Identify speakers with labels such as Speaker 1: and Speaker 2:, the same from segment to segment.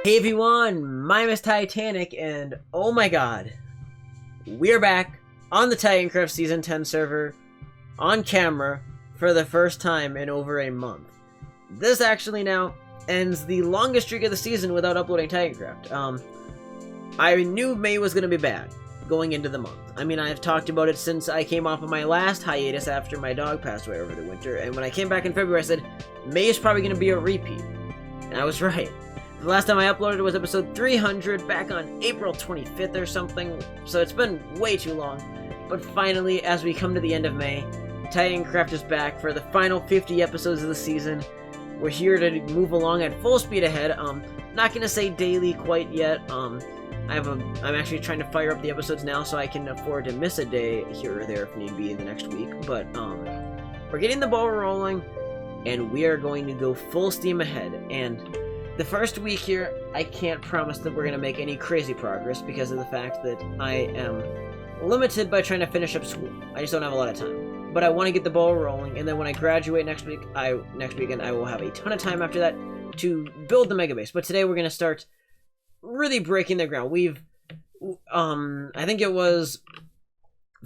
Speaker 1: Hey everyone, my name is Titanic, and oh my god, we're back on the Titancraft Season 10 server, on camera, for the first time in over a month. This actually now ends the longest streak of the season without uploading Titancraft. I knew May was going to be bad, going into the month. I mean, I've talked about it since I came off of my last hiatus after my dog passed away over the winter, and when I came back in February I said, May is probably going to be a repeat. And I was right. The last time I uploaded was episode 300 back on April 25th or something, so it's been way too long. But finally, as we come to the end of May, Titancraft is back for the final 50 episodes of the season. We're here to move along at full speed ahead. Not gonna say daily quite yet. I'm actually trying to fire up the episodes now so I can afford to miss a day here or there if need be in the next week. But we're getting the ball rolling, and we are going to go full steam ahead. And the first week here, I can't promise that we're going to make any crazy progress because of the fact that I am limited by trying to finish up school. I just don't have a lot of time. But I want to get the ball rolling, and then when I graduate next weekend, I will have a ton of time after that to build the mega base. But today we're going to start really breaking the ground. We've, I think it was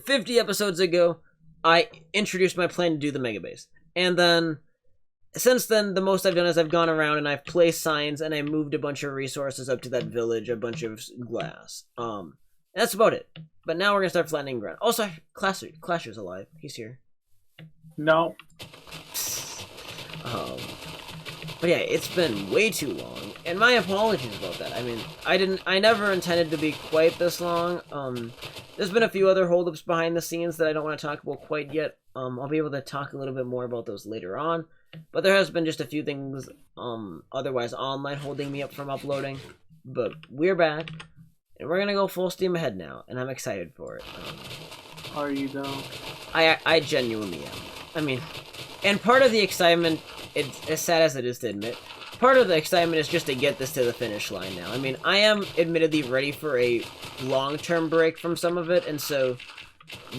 Speaker 1: 50 episodes ago, I introduced my plan to do the mega base. And then since then, the most I've done is I've gone around and I've placed signs and I moved a bunch of resources up to that village, a bunch of glass. That's about it. But now we're gonna start flattening ground. Also, Clasher's alive. He's here.
Speaker 2: No.
Speaker 1: But yeah, it's been way too long, and my apologies about that. I mean, I never intended to be quite this long. There's been a few other holdups behind the scenes that I don't want to talk about quite yet. I'll be able to talk a little bit more about those later on. But there has been just a few things, otherwise online holding me up from uploading. But we're back, and we're gonna go full steam ahead now, and I'm excited for it.
Speaker 2: Are you though?
Speaker 1: I genuinely am. I mean, and part of the excitement, it's as sad as it is to admit, part of the excitement is just to get this to the finish line now. I mean, I am admittedly ready for a long-term break from some of it, and so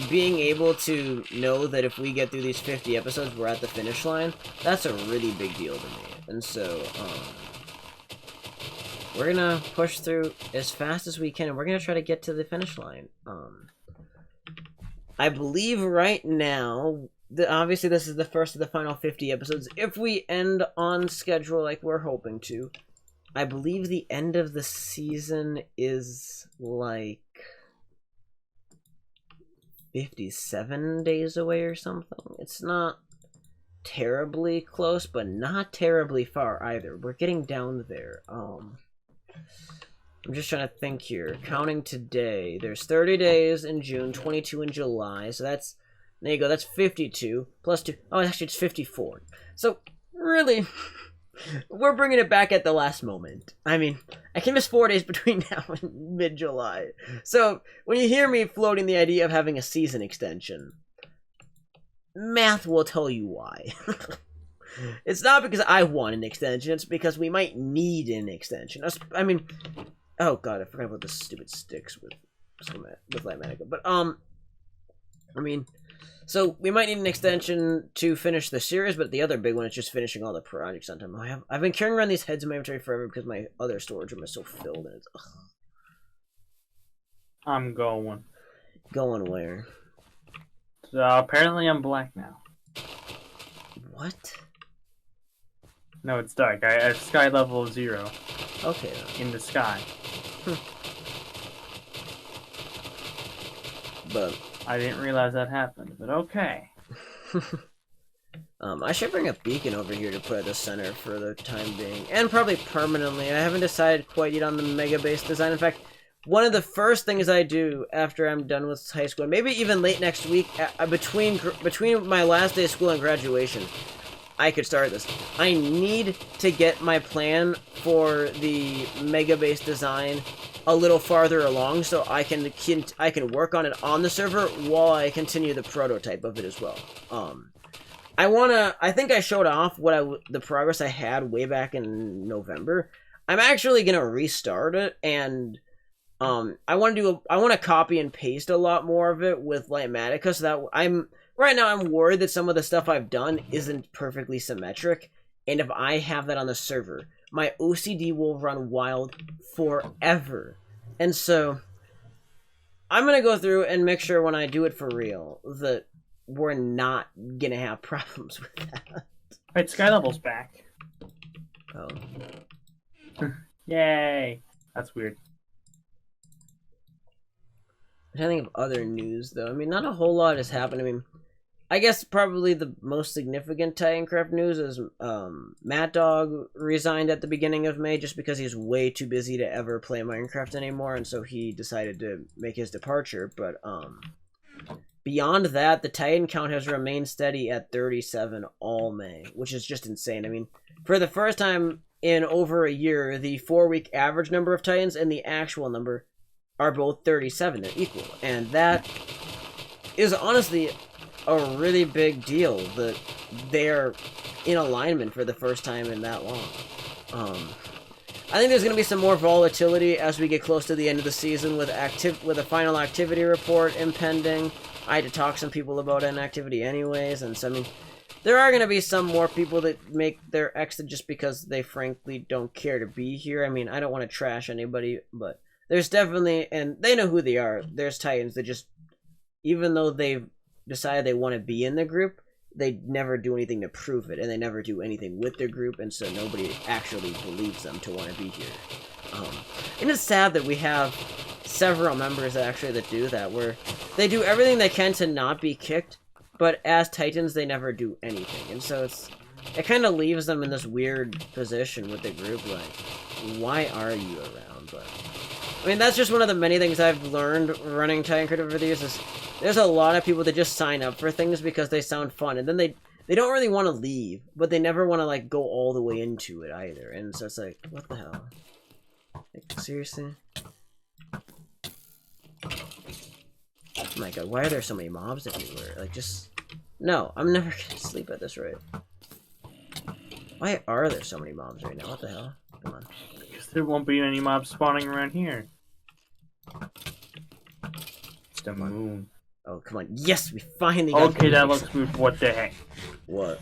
Speaker 1: being able to know that if we get through these 50 episodes, we're at the finish line, that's a really big deal to me. And so, we're gonna push through as fast as we can, and we're gonna try to get to the finish line. I believe right now, obviously this is the first of the final 50 episodes. If we end on schedule like we're hoping to, I believe the end of the season is like 57 days away or something. It's not terribly close, but not terribly far either. We're getting down there. I'm just trying to think here. Counting today, there's 30 days in June, 22 in July, so that's, there you go, that's 52, plus 2, oh, actually it's 54. So, really, we're bringing it back at the last moment. I mean, I can miss 4 days between now and mid-July. So, when you hear me floating the idea of having a season extension, math will tell you why. It's not because I want an extension, it's because we might need an extension. I mean, oh god, I forgot about the stupid sticks with Lightmanica. But, I mean, so we might need an extension to finish the series, but the other big one is just finishing all the projects on time. I've been carrying around these heads in my inventory forever because my other storage room is so filled, and it's, ugh.
Speaker 2: I'm going.
Speaker 1: Going where?
Speaker 2: So apparently I'm black now.
Speaker 1: What?
Speaker 2: No, it's dark. I have sky level 0.
Speaker 1: Okay.
Speaker 2: In the sky.
Speaker 1: But
Speaker 2: I didn't realize that happened, but okay.
Speaker 1: I should bring a beacon over here to put at the center for the time being, and probably permanently. I haven't decided quite yet on the mega base design. In fact, one of the first things I do after I'm done with high school, maybe even late next week, between my last day of school and graduation, I could start this. I need to get my plan for the mega base design a little farther along, so I can work on it on the server while I continue the prototype of it as well. I think I showed off the progress I had way back in November. I'm actually gonna restart it, and I want to copy and paste a lot more of it with Lightmatica, so that right now I'm worried that some of the stuff I've done isn't perfectly symmetric, and if I have that on the server, my OCD will run wild forever. And so I'm gonna go through and make sure when I do it for real that we're not gonna have problems with that.
Speaker 2: Alright, sky level's back.
Speaker 1: Oh.
Speaker 2: Yay! That's weird.
Speaker 1: I'm trying to think of other news, though. I mean, not a whole lot has happened. I mean, I guess probably the most significant Titancraft news is Matt Dog resigned at the beginning of May just because he's way too busy to ever play Minecraft anymore, and so he decided to make his departure. But beyond that, the Titan count has remained steady at 37 all May, which is just insane. I mean, for the first time in over a year, the 4-week average number of Titans and the actual number are both 37. They're equal. And that is honestly a really big deal that they're in alignment for the first time in that long. I think there's going to be some more volatility as we get close to the end of the season with a final activity report impending. I had to talk to some people about an activity anyways, and so I mean, there are going to be some more people that make their exit just because they frankly don't care to be here. I mean, I don't want to trash anybody, but there's definitely, and they know who they are, there's Titans that just, even though they've decided they want to be in the group, they never do anything to prove it, and they never do anything with their group, and so nobody actually believes them to want to be here. And it's sad that we have several members that do that, where they do everything they can to not be kicked, but as Titans, they never do anything. And so it kind of leaves them in this weird position with the group, like, why are you around? But I mean, that's just one of the many things I've learned running Titancraft over the years, is there's a lot of people that just sign up for things because they sound fun, and then they don't really want to leave, but they never want to, like, go all the way into it either. And so it's like, what the hell? Like, seriously? Oh my god, why are there so many mobs everywhere? Like, just... No, I'm never gonna sleep at this rate. Why are there so many mobs right now? What the hell? Come on.
Speaker 2: Because there won't be any mobs spawning around here. It's the moon.
Speaker 1: Oh, come on. Yes, we finally got...
Speaker 2: Okay, that looks smooth. What the heck?
Speaker 1: What?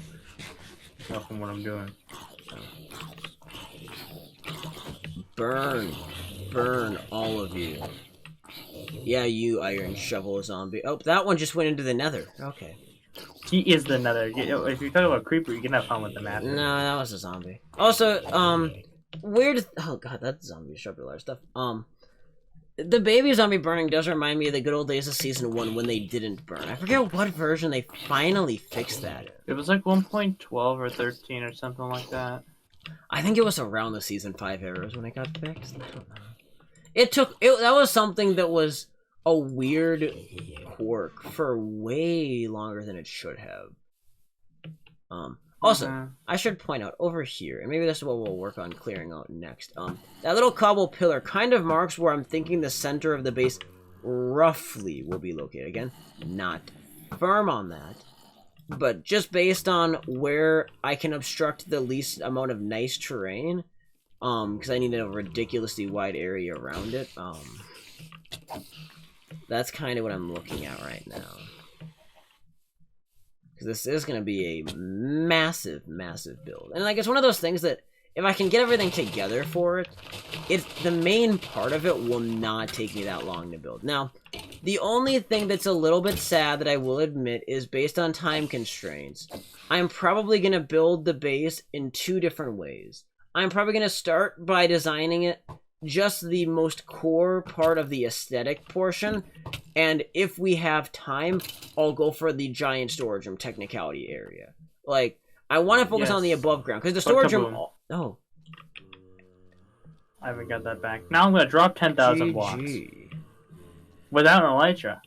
Speaker 2: Nothing what I'm doing.
Speaker 1: Burn. Burn, all of you. Yeah, you iron shovel zombie. Oh, that one just went into the nether. Okay.
Speaker 2: He is the nether. If you're talking about creeper, you can have fun with the map.
Speaker 1: No, that was a zombie. Also, weird... Oh god, that zombie should be a lot of stuff. The baby zombie burning does remind me of the good old days of Season 1 when they didn't burn. I forget what version they finally fixed that.
Speaker 2: It was like 1.12 or 13 or something like that.
Speaker 1: I think it was around the Season 5 errors when it got fixed. I don't know. That was something that was a weird quirk for way longer than it should have. Also, I should point out over here, and maybe this is what we'll work on clearing out next. That little cobble pillar kind of marks where I'm thinking the center of the base roughly will be located. Again, not firm on that, but just based on where I can obstruct the least amount of nice terrain, because I need a ridiculously wide area around it. That's kind of what I'm looking at right now. This is going to be a massive, massive build. And like, it's one of those things that if I can get everything together for it, the main part of it will not take me that long to build. Now, the only thing that's a little bit sad that I will admit is based on time constraints. I'm probably going to build the base in 2 different ways. I'm probably going to start by designing it just the most core part of the aesthetic portion, and if we have time, I'll go for the giant storage room technicality area. Like, I want to focus on the above ground, because the storage room... Oh.
Speaker 2: I haven't got that back. Now I'm going to drop 10,000 blocks. Without an elytra.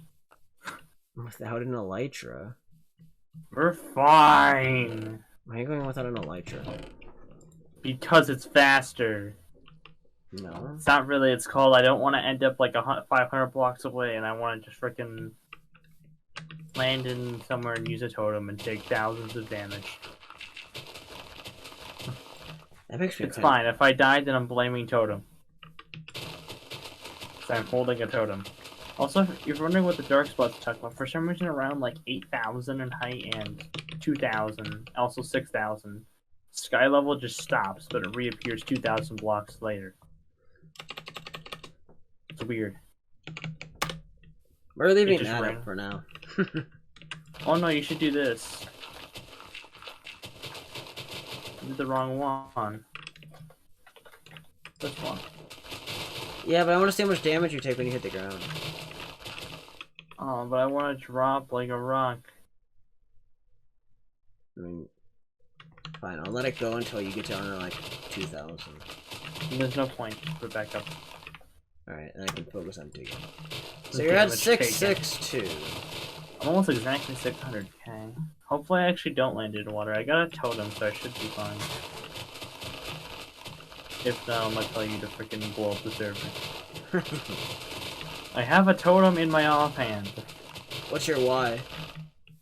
Speaker 1: Without an elytra?
Speaker 2: We're fine.
Speaker 1: Why are you going without an elytra?
Speaker 2: Because it's faster.
Speaker 1: No.
Speaker 2: It's not really, it's called, I don't want to end up like 500 blocks away, and I want to just frickin' land in somewhere and use a totem and take thousands of damage.
Speaker 1: That makes me
Speaker 2: It's fine. If I die, then I'm blaming totem. Because I'm holding a totem. Also, if you're wondering what the dark spots talk about, for some reason around like 8,000 in height and 2,000, also 6,000. Sky level just stops, but it reappears 2,000 blocks later. It's weird.
Speaker 1: We're leaving
Speaker 2: just
Speaker 1: that
Speaker 2: ran.
Speaker 1: up for now.
Speaker 2: Oh no, you should do this. You did the wrong one. This one.
Speaker 1: Yeah, but I want to see how much damage you take when you hit the ground.
Speaker 2: Oh, but I want to drop like a rock.
Speaker 1: I mean, fine, I'll let it go until you get down to like 2,000.
Speaker 2: There's no point. Put it back up.
Speaker 1: Alright, and I can focus on digging. So
Speaker 2: The
Speaker 1: you're at
Speaker 2: damage
Speaker 1: 662.
Speaker 2: I'm almost exactly 600k. Hopefully I actually don't land in water. I got a totem, so I should be fine. If not, I'm gonna tell you to freaking blow up the server. I have a totem in my offhand.
Speaker 1: What's your Y?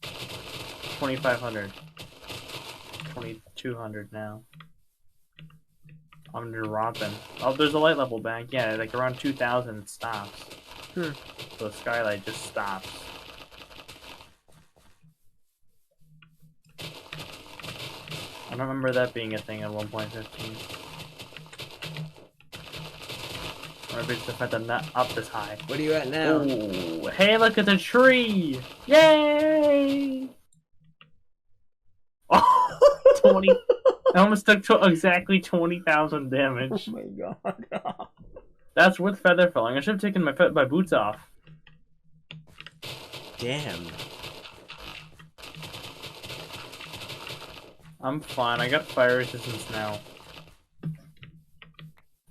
Speaker 2: 2,500. 2,200 now. I'm dropping. Oh, there's a light level back. Yeah, like around 2,000 it stops. So the skylight just stops. I don't remember that being a thing at 1.15. Maybe it's the fact that I'm not up this high.
Speaker 1: What are you at now?
Speaker 2: Ooh, hey, look at the tree! Yay! Oh, 20. I almost took exactly 20,000 damage.
Speaker 1: Oh my god.
Speaker 2: That's with feather falling. I should have taken my boots off.
Speaker 1: Damn.
Speaker 2: I'm fine. I got fire resistance now.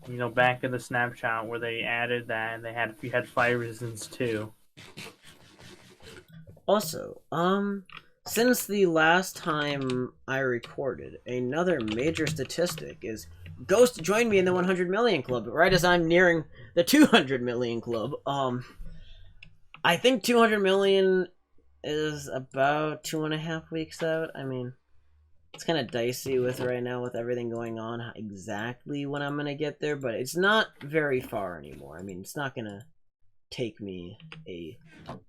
Speaker 2: You know, back in the Snapchat where they added that, and you had fire resistance too.
Speaker 1: Also, since the last time I recorded, another major statistic is Ghost joined me in the 100 million club, right as I'm nearing the 200 million club. I think 200 million is about 2.5 weeks out. I mean, it's kind of dicey with right now with everything going on exactly when I'm gonna get there, but it's not very far anymore. I mean, it's not gonna take me a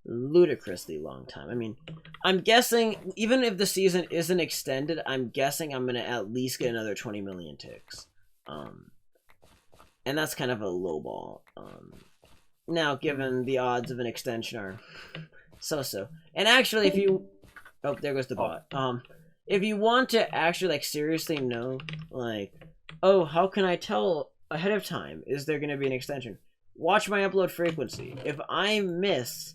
Speaker 1: ludicrously long time. I mean, I'm guessing even if the season isn't extended, I'm guessing I'm gonna at least get another 20 million ticks. And that's kind of a low ball. Now, given the odds of an extension are so-so. And actually, if you... Oh, there goes the bot. If you want to actually, like, seriously know, like, oh, how can I tell ahead of time, is there going to be an extension? Watch my upload frequency. If I miss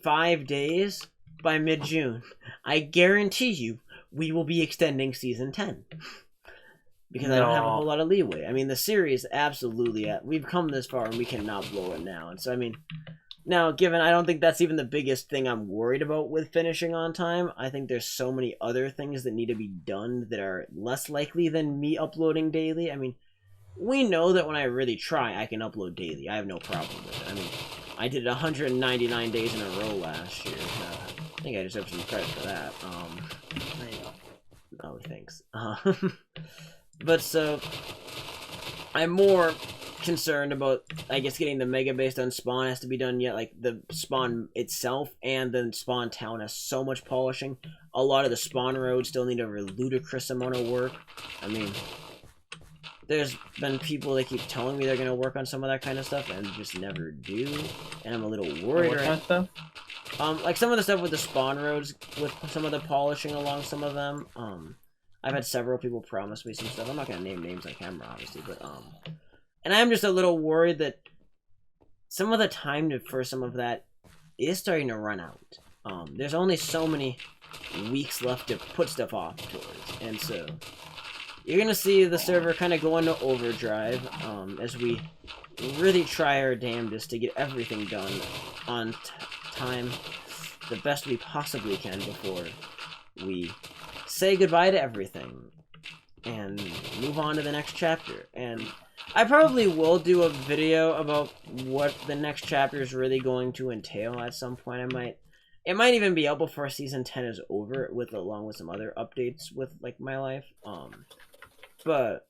Speaker 1: 5 days by mid-June, I guarantee you we will be extending Season 10. Because I don't have a whole lot of leeway. I mean, the series, absolutely, we've come this far and we cannot blow it now. And so, I mean, now, given I don't think that's even the biggest thing I'm worried about with finishing on time, I think there's so many other things that need to be done that are less likely than me uploading daily. I mean, we know that when I really try, I can upload daily. I have no problem with it. I mean, I did 199 days in a row last year. I think I deserve some credit for that.
Speaker 2: There you go.
Speaker 1: Oh, thanks. But so, I'm more concerned about, I guess, getting the mega base done. Spawn has to be done yet. Like, the spawn itself and the spawn town has so much polishing. A lot of the spawn roads still need a ludicrous amount of work. I mean, there's been people that keep telling me they're going to work on some of that kind of stuff and just never do. And I'm a little worried.
Speaker 2: What kind of stuff?
Speaker 1: Like some of the stuff with the spawn roads, with some of the polishing along some of them. I've had several people promise me some stuff. I'm not going to name names on camera, obviously, but, and I'm just a little worried that some of the time for some of that is starting to run out. There's only so many weeks left to put stuff off towards, and so you're going to see the server kind of go into overdrive, as we really try our damnedest to get everything done on time, the best we possibly can before we say goodbye to everything and move on to the next chapter. And I probably will do a video about what the next chapter is really going to entail at some point. It might even be out before Season 10 is over, along with some other updates with, like, my life. But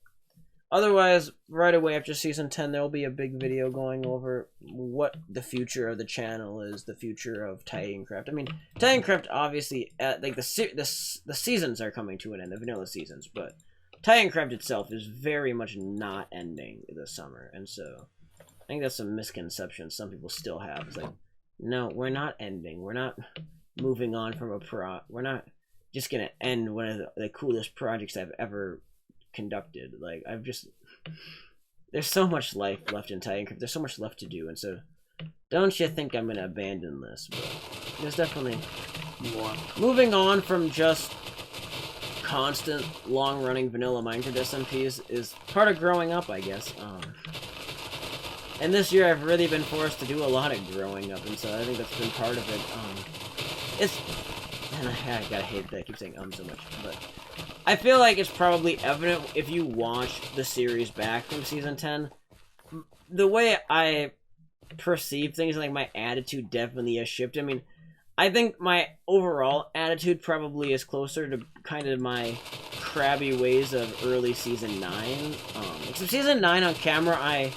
Speaker 1: otherwise, right away after Season 10, there will be a big video going over what the future of the channel is, the future of Titancraft. I mean, Titancraft, obviously, like, the seasons are coming to an end, the vanilla seasons, but Titancraft itself is very much not ending this summer, and so I think that's some misconception some people still have. It's like, no, we're not ending. We're not moving on from we're not just gonna end one of the coolest projects I've ever conducted. Like, there's so much life left in Titancraft. There's so much left to do, and so don't you think I'm gonna abandon this? But there's definitely more. Moving on from just constant, long-running vanilla Minecraft SMPs is part of growing up, I guess. And this year I've really been forced to do a lot of growing up, and so I think that's been part of it. And I gotta hate that I keep saying so much, but I feel like it's probably evident if you watch the series back from Season 10. The way I perceive things, like my attitude definitely has shifted. I mean, I think my overall attitude probably is closer to kind of my crabby ways of early Season 9. Except Season 9 on camera, I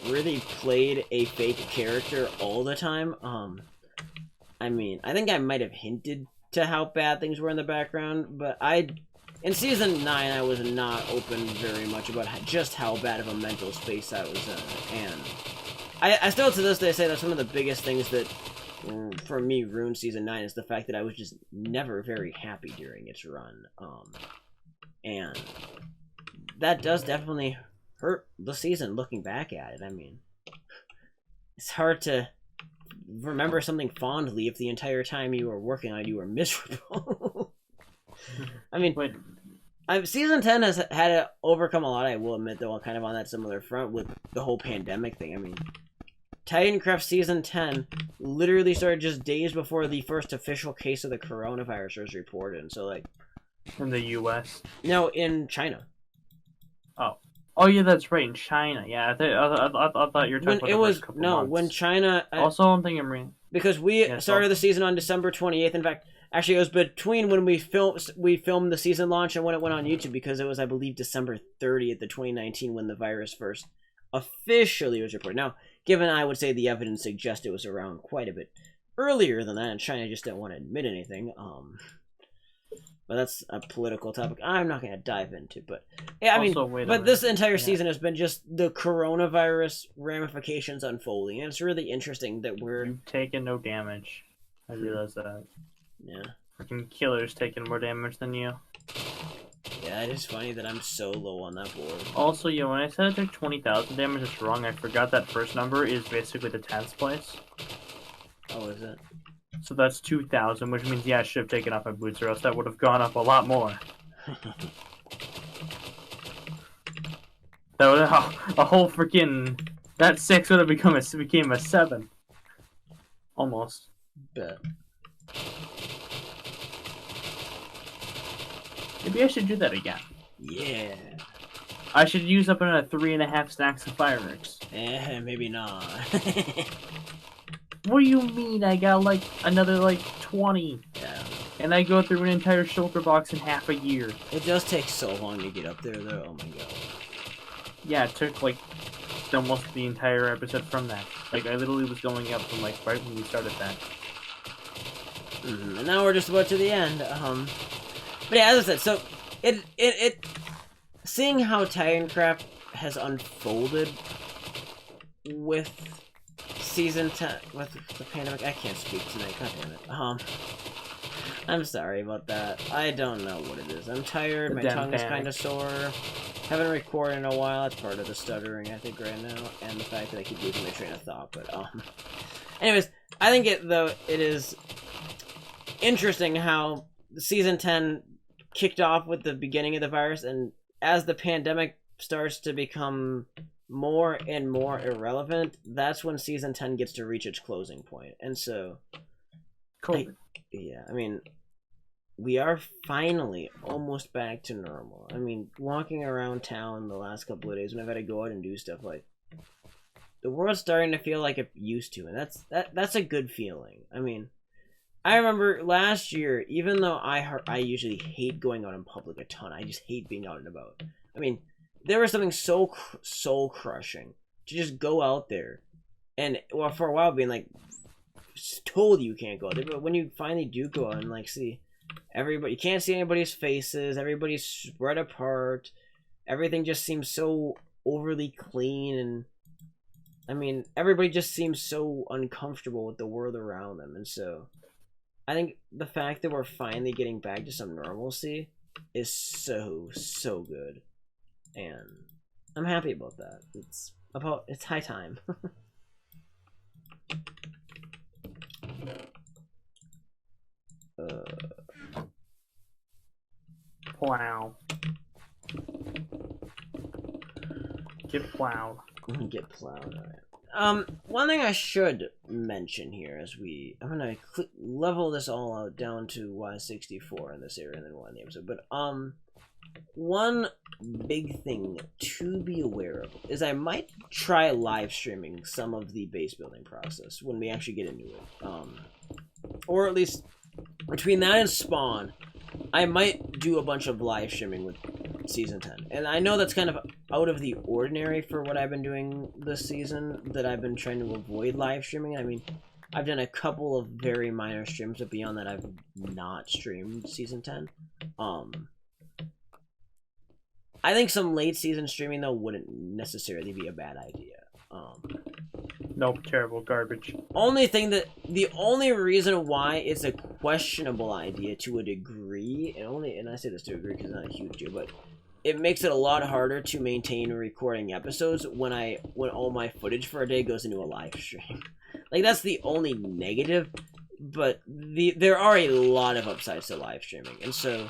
Speaker 1: really played a fake character all the time. I mean, I think I might have hinted to how bad things were in the background, but in Season 9, I was not open very much about just how bad of a mental space I was in, and I still to this day say that's one of the biggest things that, for me, ruined Season 9 is the fact that I was just never very happy during its run, and that does definitely hurt the season looking back at it. I mean, it's hard to remember something fondly if the entire time you were working on it you were miserable. I mean, Season 10 has had to overcome a lot, I will admit, though, kind of on that similar front with the whole pandemic thing. I mean, Titancraft Season 10 literally started just days before the first official case of the coronavirus was reported, and so, like...
Speaker 2: In the U.S.?
Speaker 1: No, in China.
Speaker 2: Oh. Oh, yeah, that's right, in China. Yeah, I thought you were talking about the first couple months.
Speaker 1: When China...
Speaker 2: Also, I'm thinking...
Speaker 1: Because we started the season on December 28th. In fact, actually, it was between when we filmed the season launch and when it went on YouTube, because it was, I believe, December 30th of 2019 when the virus first officially was reported. Now, given I would say the evidence suggests it was around quite a bit earlier than that, and China just didn't want to admit anything. But that's a political topic I'm not going to dive into. But yeah, I
Speaker 2: also,
Speaker 1: mean, but this entire season has been just the coronavirus ramifications unfolding, and it's really interesting that
Speaker 2: You've taken no damage. I realize that.
Speaker 1: Yeah.
Speaker 2: Freaking Killer's taking more damage than you.
Speaker 1: Yeah, it is funny that I'm so low on that board.
Speaker 2: Also, yeah, when I said I took 20,000 damage, it's wrong. I forgot that first number is basically the 10th place.
Speaker 1: Oh, is it?
Speaker 2: So that's 2,000, which means, yeah, I should have taken off my boots, or else that would have gone up a lot more. That would a whole freaking... That 6 would have became a 7. Almost.
Speaker 1: Bet.
Speaker 2: Maybe I should do that again.
Speaker 1: Yeah.
Speaker 2: I should use up another 3.5 stacks of fireworks.
Speaker 1: Maybe not.
Speaker 2: What do you mean? I got like another 20.
Speaker 1: Yeah.
Speaker 2: And I go through an entire shulker box in half a year.
Speaker 1: It does take so long to get up there, though. Oh my god.
Speaker 2: Yeah, it took like almost the entire episode from that. Like, I literally was going up from like right when we started that.
Speaker 1: And now we're just about to the end. But yeah, as I said, so it seeing how Titancraft has unfolded with Season 10, with the pandemic. I can't speak tonight, god damn it. I'm sorry about that. I don't know what it is. I'm tired, my tongue is kind of sore. Haven't recorded in a while, that's part of the stuttering, I think, right now, and the fact that I keep losing my train of thought, but, anyways, I think it is interesting how Season 10 kicked off with the beginning of the virus, and as the pandemic starts to become more and more irrelevant, that's when Season 10 gets to reach its closing point. And so, I mean, we are finally almost back to normal. I mean, walking around town the last couple of days when I've had to go out and do stuff, like, the world's starting to feel like it used to, and that's a good feeling. I mean, I remember last year, even though I usually hate going out in public a ton, I just hate being out and about. I mean, there was something so soul-crushing to just go out there, and, well, for a while being, like, told you can't go out there, but when you finally do go out and, like, see everybody, you can't see anybody's faces, everybody's spread apart, everything just seems so overly clean, and I mean, everybody just seems so uncomfortable with the world around them, and so I think the fact that we're finally getting back to some normalcy is so good, and I'm happy about that. It's high time.
Speaker 2: Plow. Get plowed.
Speaker 1: Get plowed. Alright. One thing I should mention here as I'm gonna level this all out down to Y64 in this area and then Y in the episode. But one big thing to be aware of is I might try live streaming some of the base building process when we actually get into it. Or at least between that and spawn, I might do a bunch of live streaming with Season 10. And I know that's kind of out of the ordinary for what I've been doing this season, that I've been trying to avoid live streaming. I mean, I've done a couple of very minor streams, but beyond that, I've not streamed Season 10. I think some late season streaming, though, wouldn't necessarily be a bad idea.
Speaker 2: Nope, terrible garbage.
Speaker 1: The only reason why it's a questionable idea to a degree, and I say this to a degree because it's not a huge deal, but it makes it a lot harder to maintain recording episodes when all my footage for a day goes into a live stream. Like, that's the only negative, but there are a lot of upsides to live streaming, and so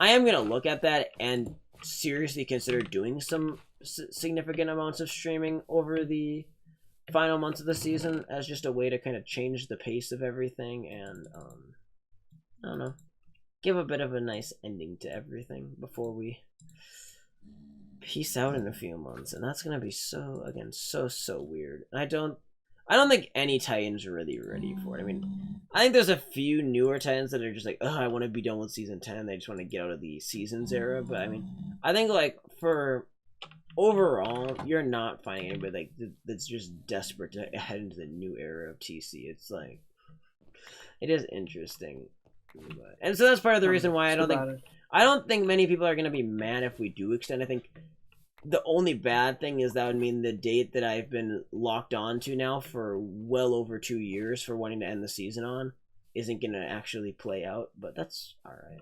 Speaker 1: I am gonna look at that and seriously consider doing some significant amounts of streaming over the final months of the season as just a way to kind of change the pace of everything and I don't know, give a bit of a nice ending to everything before we peace out in a few months. And that's gonna be so weird. And I don't think any Titans are really ready for it. I mean, I think there's a few newer Titans that are just like, oh, I want to be done with Season 10. They just want to get out of the Seasons era. But I mean, I think like for overall, you're not finding anybody like that's just desperate to head into the new era of TC. It's like, it is interesting, and so that's part of the reason why I don't think many people are gonna be mad if we do extend. I think the only bad thing is that would mean the date that I've been locked on to now for well over 2 years for wanting to end the season on isn't gonna actually play out. But that's all right.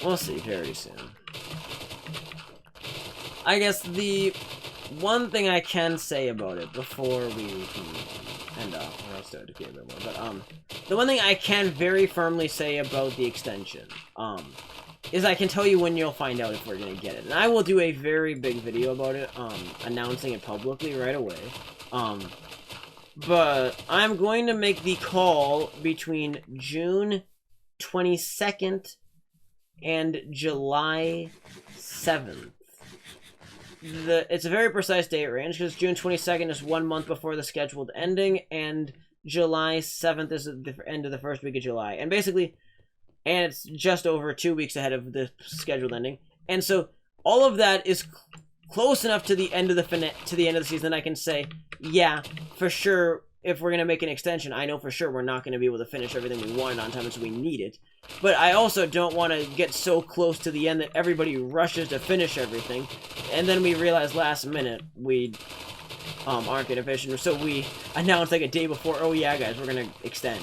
Speaker 1: We'll see very soon. I guess the one thing I can say about it before we can end off, I'll start to get a bit more, but the one thing I can very firmly say about the extension, is I can tell you when you'll find out if we're gonna get it. And I will do a very big video about it, announcing it publicly right away. But I'm going to make the call between June 22nd and July 7th. It's a very precise date range because June 22nd is 1 month before the scheduled ending, and July 7th is the end of the first week of July. And basically, and it's just over 2 weeks ahead of the scheduled ending. And so all of that is close enough to the end of the season that I can say, yeah, for sure, if we're gonna make an extension, I know for sure we're not gonna be able to finish everything we wanted on time, so we need it. But I also don't want to get so close to the end that everybody rushes to finish everything, and then we realize last minute we aren't gonna finish it, so we announce like a day before, oh yeah guys, we're gonna extend.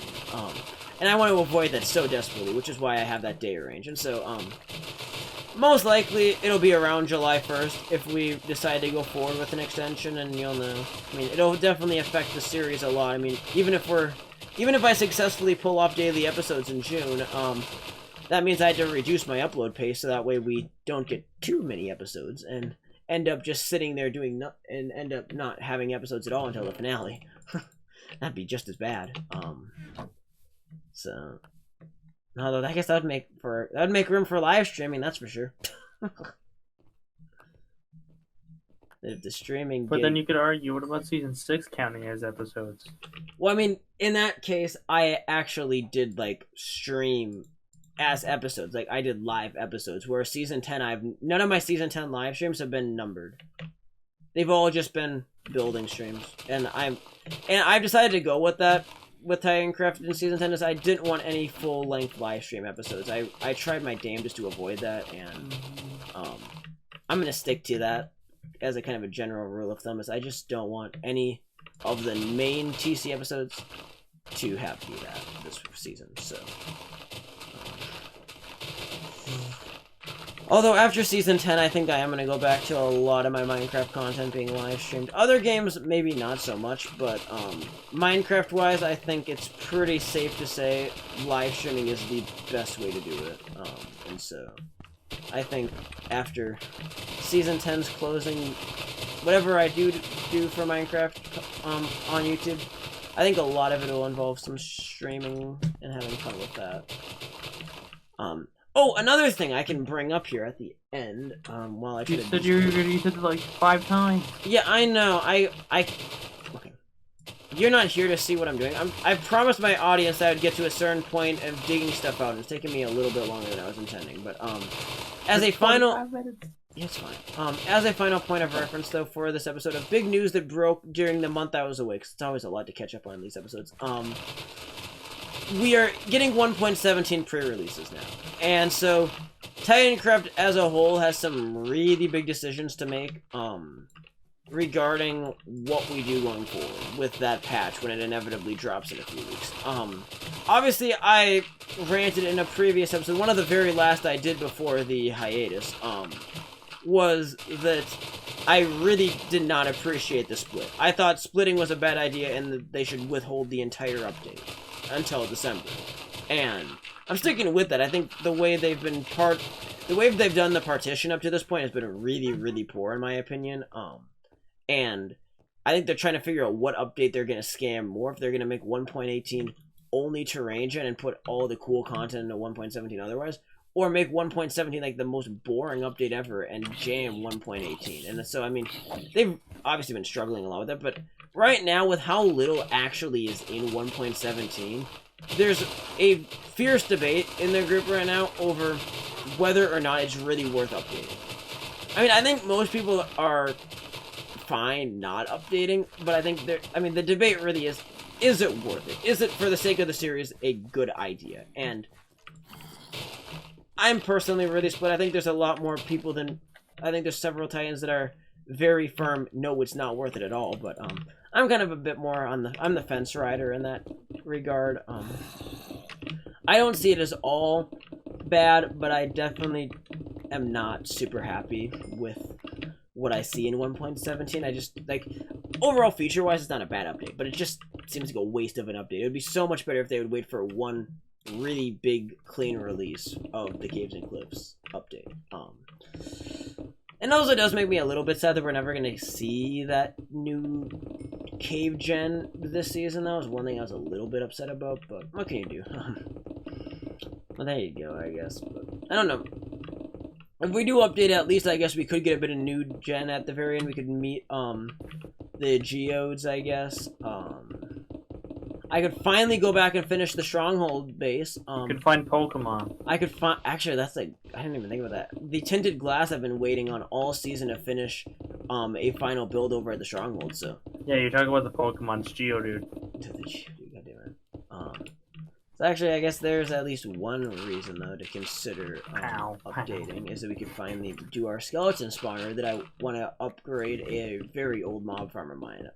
Speaker 1: And I want to avoid that so desperately, which is why I have that day range. And so most likely it'll be around July 1st if we decide to go forward with an extension, and you'll know. I mean, it'll definitely affect the series a lot. I mean, even if I successfully pull off daily episodes in June, that means I had to reduce my upload pace so that way we don't get too many episodes and end up just sitting there and end up not having episodes at all until the finale. That'd be just as bad. So, although I guess that would make room for live streaming, that's for sure. If the streaming,
Speaker 2: but then you could argue, what about Season 6 counting as episodes?
Speaker 1: Well, I mean, in that case, I actually did like stream as episodes. Like I did live episodes. Where Season 10, none of my Season 10 live streams have been numbered. They've all just been building streams, and I've decided to go with that with Titancraft in Season 10 is I didn't want any full-length live stream episodes. I tried my damnedest to avoid that, and I'm going to stick to that as a kind of a general rule of thumb, is I just don't want any of the main TC episodes to have to be that this season, so... Although after Season 10, I think I am going to go back to a lot of my Minecraft content being live streamed. Other games, maybe not so much, but Minecraft-wise, I think it's pretty safe to say live streaming is the best way to do it. And so, I think after Season 10's closing, whatever I do for Minecraft on YouTube, I think a lot of it will involve some streaming and having fun with that. Oh, another thing I can bring up here at the end, while I try to...
Speaker 2: You said it like 5 times.
Speaker 1: Yeah, I know, okay. You're not here to see what I'm doing. I promised my audience that I would get to a certain point of digging stuff out, and it's taking me a little bit longer than I was intending, but, as a final... Yeah, it's fine. As a final point of reference, though, for this episode of big news that broke during the month I was away, 'cause it's always a lot to catch up on in these episodes, we are getting 1.17 pre-releases now. And so, Titancraft as a whole has some really big decisions to make, regarding what we do going forward with that patch when it inevitably drops in a few weeks. Obviously, I ranted in a previous episode, one of the very last I did before the hiatus, was that I really did not appreciate the split. I thought splitting was a bad idea and that they should withhold the entire update until December. And I'm sticking with that. I think the way they've done the partition up to this point has been really, really poor in my opinion. And I think they're trying to figure out what update they're going to scam more, if they're going to make 1.18 only terrain gen and put all the cool content into 1.17 otherwise, or make 1.17 like the most boring update ever and jam 1.18. And so, I mean, they've obviously been struggling a lot with it, but right now, with how little actually is in 1.17, there's a fierce debate in the group right now over whether or not it's really worth updating. I mean, I think most people are fine not updating, but I think the debate really is it worth it? Is it, for the sake of the series, a good idea? And I'm personally really split. I think there's a lot more people than... I think there's several Titans that are very firm, no, it's not worth it at all, but, I'm kind of a bit more on the... I'm the fence rider in that regard. I don't see it as all bad, but I definitely am not super happy with what I see in 1.17. I just, like, overall feature-wise, it's not a bad update, but it just seems like a waste of an update. It would be so much better if they would wait for one really big, clean release of the Caves and Cliffs update. And also, it does make me a little bit sad that we're never going to see that new cave gen this season. That was one thing I was a little bit upset about, but what can you do? Well, there you go, I guess. But I don't know. If we do update it, at least I guess we could get a bit of new gen at the very end. We could meet, the geodes, I guess. I could finally go back and finish the Stronghold base.
Speaker 2: You could find Pokemon.
Speaker 1: I could find... Actually, that's like... I didn't even think about that. The Tinted Glass I've been waiting on all season to finish a final build over at the Stronghold, so...
Speaker 2: Yeah, you're talking about the Pokemon's Geodude.
Speaker 1: The Geodude, goddammit. So actually, I guess there's at least one reason, though, to consider updating, is that we could finally do our skeleton spawner that I want to upgrade a very old mob farm of mine.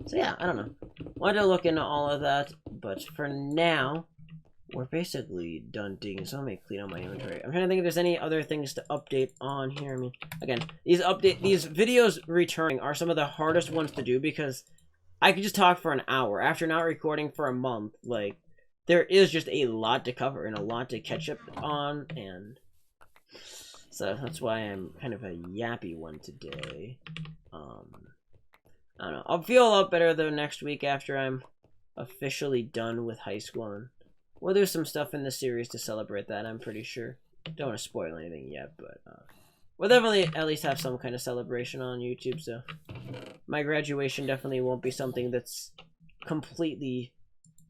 Speaker 1: So yeah, I don't know. Wanted to look into all of that, but for now, we're basically done digging, so let me clean out my inventory. I'm trying to think if there's any other things to update on here. I mean, again, these videos returning are some of the hardest ones to do because I could just talk for an hour. After not recording for a month, like, there is just a lot to cover and a lot to catch up on, and so that's why I'm kind of a yappy one today. I don't know. I'll feel a lot better, though, next week after I'm officially done with high school. And, well, there's some stuff in the series to celebrate that, I'm pretty sure. Don't want to spoil anything yet, but we'll definitely at least have some kind of celebration on YouTube, so my graduation definitely won't be something that's completely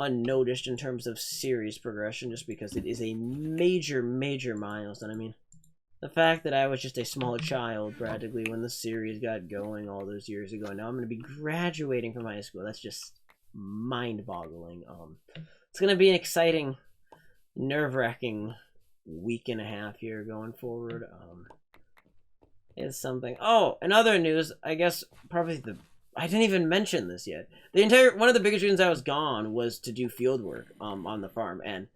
Speaker 1: unnoticed in terms of series progression, just because it is a major, major milestone. I mean, the fact that I was just a small child practically when the series got going all those years ago, now I'm going to be graduating from high school. That's just mind-boggling. It's gonna be an exciting, nerve-wracking week and a half here going forward. Is something. Oh, in other news, I guess probably I didn't even mention this yet. One of the biggest reasons I was gone was to do field work on the farm, and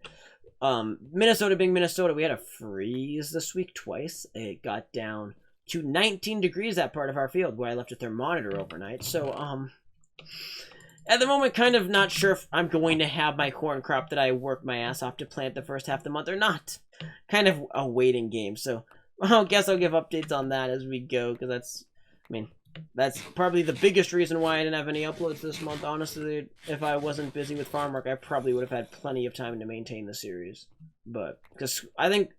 Speaker 1: Minnesota being Minnesota, we had a freeze this week twice. It got down to 19 degrees, that part of our field where I left a thermometer overnight. So at the moment, kind of not sure if I'm going to have my corn crop that I worked my ass off to plant the first half of the month or not. Kind of a waiting game. So I guess I'll give updates on that as we go, because that's probably the biggest reason why I didn't have any uploads this month. Honestly, if I wasn't busy with farm work, I probably would have had plenty of time to maintain the series. But because I think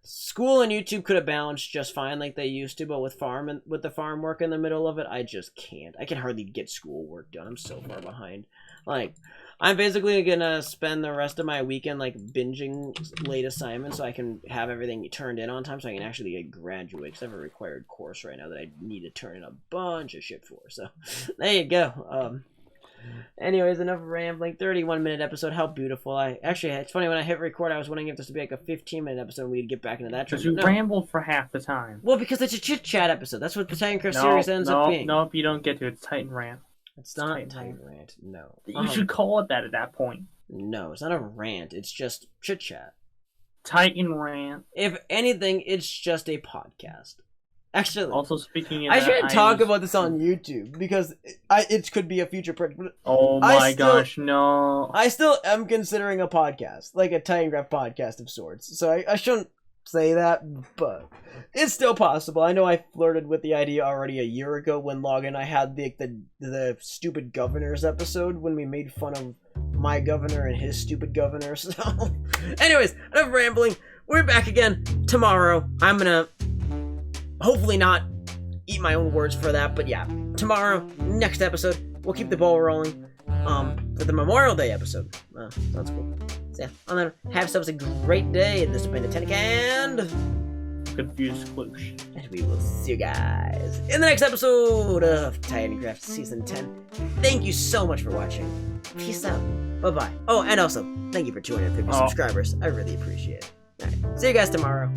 Speaker 1: school and YouTube could have balanced just fine like they used to, but with the farm work in the middle of it, I just can't. I can hardly get school work done. I'm so far behind. Like, I'm basically gonna spend the rest of my weekend like binging late assignments so I can have everything turned in on time so I can actually get graduate, because I have a required course right now that I need to turn in a bunch of shit for. So there you go. Anyways, enough rambling. 31-minute episode. How beautiful. It's funny, when I hit record, I was wondering if this would be like a 15-minute episode and we'd get back into that.
Speaker 2: Because you rambled for half the time.
Speaker 1: Well, because it's a chit-chat episode. That's what the Titancraft series ends up being.
Speaker 2: Nope, you don't get to. It's Titan Rant.
Speaker 1: It's not Titan Rant. No.
Speaker 2: You should call it that at that point.
Speaker 1: No, it's not a rant. It's just chit-chat.
Speaker 2: Titan Rant.
Speaker 1: If anything, it's just a podcast. Actually,
Speaker 2: also speaking of
Speaker 1: I shouldn't talk about this on YouTube because it could be a future project.
Speaker 2: Oh my gosh, no.
Speaker 1: I still am considering a podcast, like a Titancraft podcast of sorts. So I shouldn't say that, but it's still possible. I know I flirted with the idea already a year ago when Login I had the stupid governors episode when we made fun of my governor and his stupid governor. So, anyways, enough rambling. We're back again tomorrow. I'm gonna hopefully not eat my own words for that, but yeah, tomorrow, next episode, we'll keep the ball rolling for the Memorial Day episode. Sounds cool. So yeah, on that, have yourselves a great day. This has been Titanic and
Speaker 2: Confused Sploosh.
Speaker 1: And we will see you guys in the next episode of Titancraft Season 10. Thank you so much for watching. Peace out. Bye-bye. Oh, and also, thank you for 250 subscribers. I really appreciate it. Alright, see you guys tomorrow.